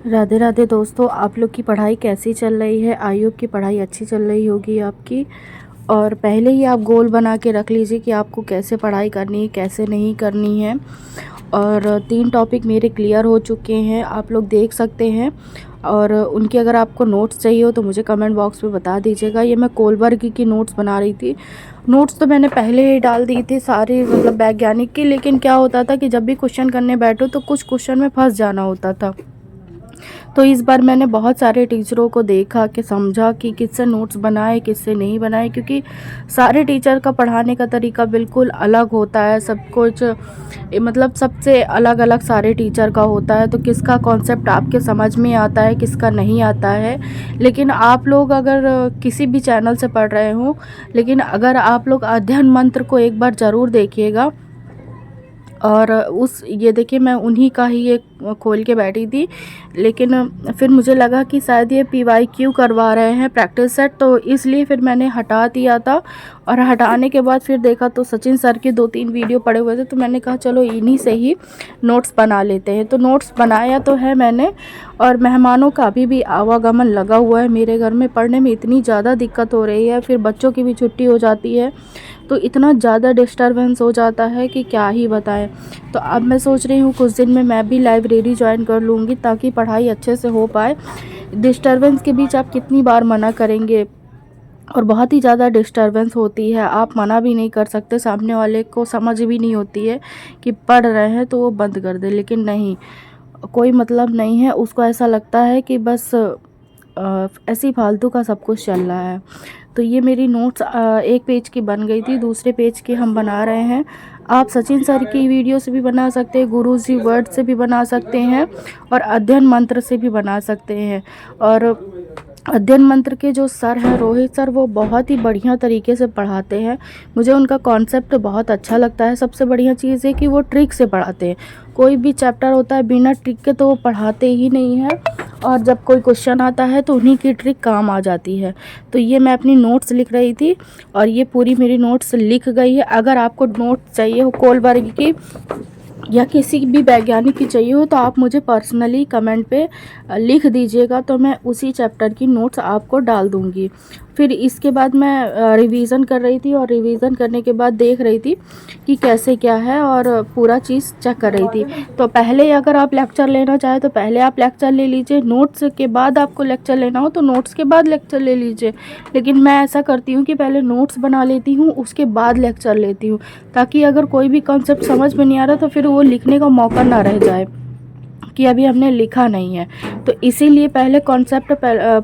राधे राधे दोस्तों, आप लोग की पढ़ाई कैसी चल रही है। आई होप की पढ़ाई अच्छी चल रही होगी आपकी। और पहले ही आप गोल बना के रख लीजिए कि आपको कैसे पढ़ाई करनी है, कैसे नहीं करनी है। और 3 टॉपिक मेरे क्लियर हो चुके हैं, आप लोग देख सकते हैं। और उनके अगर आपको नोट्स चाहिए हो तो मुझे कमेंट बॉक्स में बता दीजिएगा। ये मैं कोलबर्ग की नोट्स बना रही थी। नोट्स तो मैंने पहले ही डाल दी थी सारे, मतलब वैज्ञानिक की, लेकिन क्या होता था कि जब भी क्वेश्चन करने बैठो तो कुछ क्वेश्चन में फंस जाना होता था। तो इस बार मैंने बहुत सारे टीचरों को देखा कि समझा कि किससे नोट्स बनाए किससे नहीं बनाए, क्योंकि सारे टीचर का पढ़ाने का तरीका बिल्कुल अलग होता है। सब कुछ मतलब सबसे अलग अलग सारे टीचर का होता है, तो किसका कॉन्सेप्ट आपके समझ में आता है किसका नहीं आता है। लेकिन आप लोग अगर किसी भी चैनल से पढ़ रहे हो, लेकिन अगर आप लोग अध्ययन मंत्र को एक बार ज़रूर देखिएगा। और उस ये देखिए, मैं उन्हीं का ही एक खोल के बैठी थी, लेकिन फिर मुझे लगा कि शायद ये PYQ करवा रहे हैं प्रैक्टिस सेट, तो इसलिए फिर मैंने हटा दिया था। और हटाने के बाद फिर देखा तो सचिन सर के 2-3 वीडियो पड़े हुए थे, तो मैंने कहा चलो इन्हीं से ही नोट्स बना लेते हैं। तो नोट्स बनाया तो है मैंने। और मेहमानों का अभी भी आवागमन लगा हुआ है मेरे घर में। पढ़ने में इतनी ज़्यादा दिक्कत हो रही है, फिर बच्चों की भी छुट्टी हो जाती है तो इतना ज़्यादा डिस्टरबेंस हो जाता है कि क्या ही बताएं। तो अब मैं सोच रही हूँ कुछ दिन में मैं भी लाइब्रेरी ज्वाइन कर लूँगी, ताकि पढ़ाई अच्छे से हो पाए। डिस्टरबेंस के बीच आप कितनी बार मना करेंगे, और बहुत ही ज़्यादा डिस्टरबेंस होती है। आप मना भी नहीं कर सकते, सामने वाले को समझ भी नहीं होती है कि पढ़ रहे हैं तो वो बंद कर दे, लेकिन नहीं, कोई मतलब नहीं है। उसको ऐसा लगता है कि बस ऐसी फालतू का सब कुछ चल रहा है। तो ये मेरी नोट्स एक पेज की बन गई थी, दूसरे पेज की हम बना रहे हैं। आप सचिन सर की वीडियो से भी बना सकते हैं, गुरुजी वर्ड से भी बना सकते हैं, और अध्ययन मंत्र से भी बना सकते हैं। और अध्ययन मंत्र के जो सर हैं रोहित सर, वो बहुत ही बढ़िया तरीके से पढ़ाते हैं। मुझे उनका कॉन्सेप्ट बहुत अच्छा लगता है। सबसे बढ़िया चीज़ है कि वो ट्रिक से पढ़ाते हैं। कोई भी चैप्टर होता है बिना ट्रिक के तो वो पढ़ाते ही नहीं है, और जब कोई क्वेश्चन आता है तो उन्हीं की ट्रिक काम आ जाती है। तो ये मैं अपनी नोट्स लिख रही थी, और ये पूरी मेरी नोट्स लिख गई है। अगर आपको नोट्स चाहिए हो कोलबर्ग की या किसी भी वैज्ञानिक की चाहिए हो, तो आप मुझे पर्सनली कमेंट पे लिख दीजिएगा, तो मैं उसी चैप्टर की नोट्स आपको डाल दूँगी। फिर इसके बाद मैं रिवीज़न कर रही थी, और रिवीज़न करने के बाद देख रही थी कि कैसे क्या है, और पूरा चीज़ चेक कर रही थी। तो पहले अगर आप लेक्चर लेना चाहें तो पहले आप लेक्चर ले लीजिए, नोट्स के बाद आपको लेक्चर लेना हो तो नोट्स के बाद लेक्चर ले लीजिए। लेकिन मैं ऐसा करती हूँ कि पहले नोट्स बना लेती हूँ, उसके बाद लेक्चर लेती हूँ, ताकि अगर कोई भी कॉन्सेप्ट समझ में नहीं आ रहा तो फिर वो लिखने का मौका ना रह जाए कि अभी हमने लिखा नहीं है। तो इसीलिए पहले कॉन्सेप्ट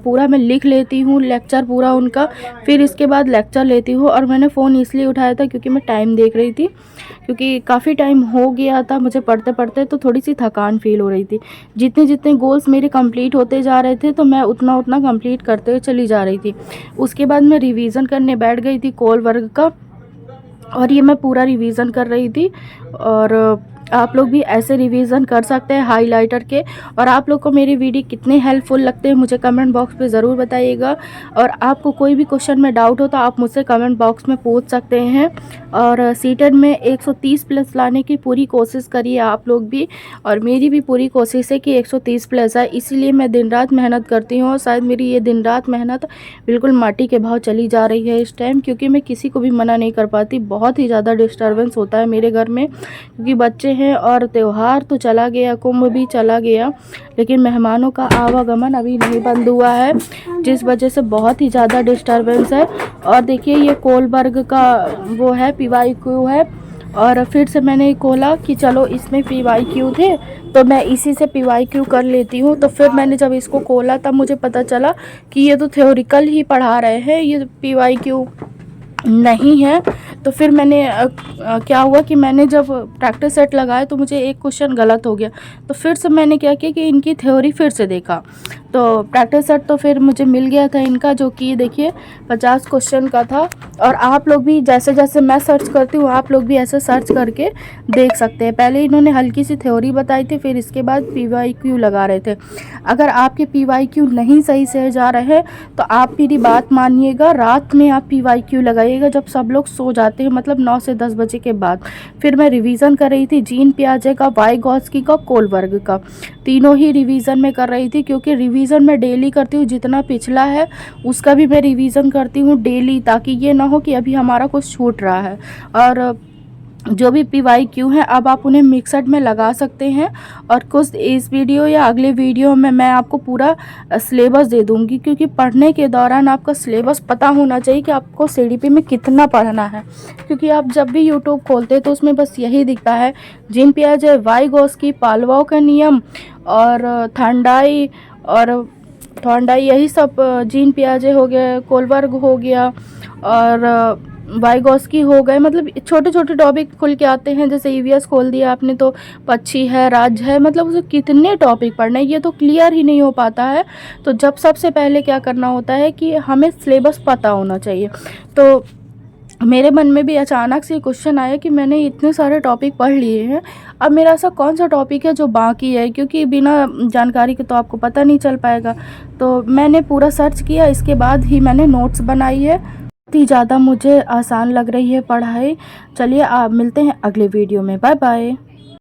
पूरा मैं लिख लेती हूँ, लेक्चर पूरा उनका, फिर इसके बाद लेक्चर लेती हूँ। और मैंने फ़ोन इसलिए उठाया था क्योंकि मैं टाइम देख रही थी, क्योंकि काफ़ी टाइम हो गया था मुझे पढ़ते पढ़ते, तो थोड़ी सी थकान फील हो रही थी। जितने जितने गोल्स मेरे कंप्लीट होते जा रहे थे तो मैं उतना उतना कंप्लीट करते हुए चली जा रही थी। उसके बाद मैं रिवीज़न करने बैठ गई थी कोलबर्ग का, और ये मैं पूरा रिवीज़न कर रही थी। और आप लोग भी ऐसे रिवीज़न कर सकते हैं हाइलाइटर के। और आप लोग को मेरी वीडियो कितने हेल्पफुल लगते हैं मुझे कमेंट बॉक्स पे ज़रूर बताइएगा। और आपको कोई भी क्वेश्चन में डाउट हो तो आप मुझसे कमेंट बॉक्स में पूछ सकते हैं। और सीटेट में 130 प्लस लाने की पूरी कोशिश करिए आप लोग भी, और मेरी भी पूरी कोशिश है कि 130 प्लस आए। इसीलिए मैं दिन रात मेहनत करती हूँ, और शायद मेरी ये दिन रात मेहनत बिल्कुल माटी के भाव चली जा रही है इस टाइम, क्योंकि मैं किसी को भी मना नहीं कर पाती। बहुत ही ज़्यादा डिस्टर्बेंस होता है मेरे घर में, क्योंकि बच्चे हैं, और त्यौहार तो चला गया, कुंभ भी चला गया, लेकिन मेहमानों का आवागमन अभी नहीं बंद हुआ है, जिस वजह से बहुत ही ज़्यादा डिस्टर्बेंस है। और देखिए ये कोलबर्ग का वो है, PYQ है। और फिर से मैंने खोला कि चलो इसमें PYQ थे, तो मैं इसी से PYQ कर लेती हूँ। तो फिर मैंने जब इसको खोला तब मुझे पता चला कि ये तो थ्योरिकल ही पढ़ा रहे हैं, ये PYQ नहीं है। तो फिर मैंने क्या हुआ कि मैंने जब प्रैक्टिस सेट लगाया तो मुझे एक क्वेश्चन गलत हो गया। तो फिर से मैंने क्या किया कि इनकी थ्योरी फिर से देखा, तो प्रैक्टिस सेट तो फिर मुझे मिल गया था इनका, जो कि देखिए 50 क्वेश्चन का था। और आप लोग भी जैसे जैसे मैं सर्च करती हूँ आप लोग भी ऐसे सर्च करके देख सकते हैं। पहले इन्होंने हल्की सी थ्योरी बताई थी, फिर इसके बाद PYQ लगा रहे थे। अगर आपके PYQ नहीं सही से जा रहे हैं तो आप मेरी बात मानिएगा, रात में आप PYQ लगाइएगा जब सब लोग सो जाते हैं, मतलब 9 से 10 बजे के बाद। फिर मैं रिवीजन कर रही थी जीन पियाजे का, वाइगॉत्स्की का, कोलबर्ग का, तीनों ही रिवीजन में कर रही थी, क्योंकि रिवीजन मैं डेली करती हूँ। जितना पिछला है उसका भी मैं रिवीजन करती हूँ डेली, ताकि ये ना हो कि अभी हमारा कुछ छूट रहा है। और जो भी PYQ हैं अब आप उन्हें मिक्सड में लगा सकते हैं। और कुछ इस वीडियो या अगले वीडियो में मैं आपको पूरा सिलेबस दे दूंगी, क्योंकि पढ़ने के दौरान आपका सिलेबस पता होना चाहिए कि आपको CDP में कितना पढ़ना है। क्योंकि आप जब भी यूट्यूब खोलते हैं तो उसमें बस यही दिखता है, जीन पियाजे, वाइगॉत्स्की, पालवाओ का नियम और थॉर्नडाई यही सब, जीन पियाजे हो गया, कोलबर्ग हो गया और वाइगॉत्स्की हो गए। मतलब छोटे छोटे टॉपिक खुल के आते हैं। जैसे EVS खोल दिया आपने तो पक्षी है, राज्य है, मतलब उसे कितने टॉपिक पढ़ने हैं, ये तो क्लियर ही नहीं हो पाता है। तो जब सबसे पहले क्या करना होता है कि हमें सिलेबस पता होना चाहिए। तो मेरे मन में भी अचानक से क्वेश्चन आया कि मैंने इतने सारे टॉपिक पढ़ लिए हैं, अब मेरा ऐसा कौन सा टॉपिक है जो बाकी है, क्योंकि बिना जानकारी के तो आपको पता नहीं चल पाएगा। तो मैंने पूरा सर्च किया, इसके बाद ही मैंने नोट्स बनाई है। बहुत ही ज़्यादा मुझे आसान लग रही है पढ़ाई। चलिए आप मिलते हैं अगले वीडियो में, बाय बाय।